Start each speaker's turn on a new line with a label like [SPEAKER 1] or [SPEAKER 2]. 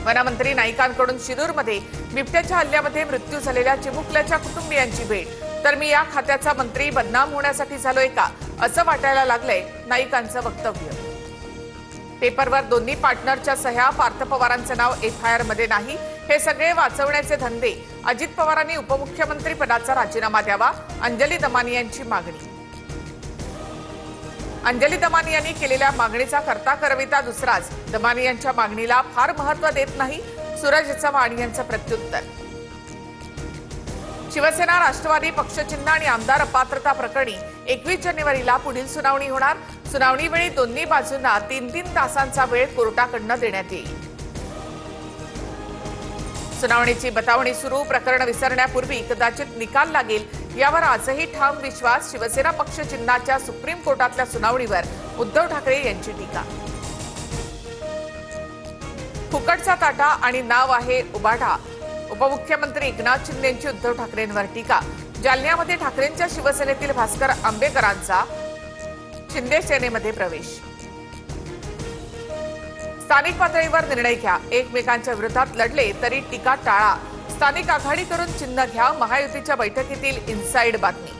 [SPEAKER 1] वनमंत्री नाईकांकडून शिरूरमध्ये बिबट्याच्या हल्ल्यामध्ये मृत्यू झालेल्या चिमुकल्याच्या कुटुंबियांची भेट। तर मी या खात्याचा मंत्री बदनाम होण्यासाठी झालोय का असं वाटायला लागलंय नाईकांचं वक्तव्य। पेपरवर दोन्ही पार्टनरच्या सह्या, पार्थ पवारांचं नाव एफआयआर मध्ये नाही, हे सगळे वाचवण्याचे धंदे। अजित पवारांनी उपमुख्यमंत्री पदाचा राजीनामा द्यावा, अंजली दमानी यांची मागणी। अंजली दमानी यांनी केलेल्या मागणीचा करता करविता दुसराच। दमानी यांच्या मागणीला फार महत्त्व देत नाही सूरज चव्हाण यांचं प्रत्युत्तर। शिवसेना राष्ट्रवादी पक्षचिन्ह आणि आमदार अपात्रता प्रकरणी 21 जानेवारीला पुढील सुनावणी होणार। सुनावणीवेळी दोन्ही बाजूंना 3-3 तासांचा वेळ कोर्टाकडून देण्यात येईल। सुनावणीची बतावणी सुरू। प्रकरण विसरण्यापूर्वी कदाचित निकाल लागेल यावर आजही ठाम विश्वास। शिवसेना पक्षचिन्हाच्या सुप्रीम कोर्टातल्या सुनावणीवर उद्धव ठाकरे यांची टीका। फुकटचा ताटा आणि नाव आहे उबाठा। उपमुख्यमंत्री एकनाथ शिंदेंची उद्धव ठाकरेंवर टीका। जालन्यामध्ये ठाकरेंच्या शिवसेनेतील भास्कर आंबेकरांचा शिंदे सेनेमध्ये प्रवेश। स्थानिक पातळीवर निर्णय घ्या, एकमेकांच्या विरोधात लढले तरी टीका टाळा। स्थानिक आघाडी करून चिन्ह घ्या, महायुतीच्या बैठकीतील इनसाइड बातमी।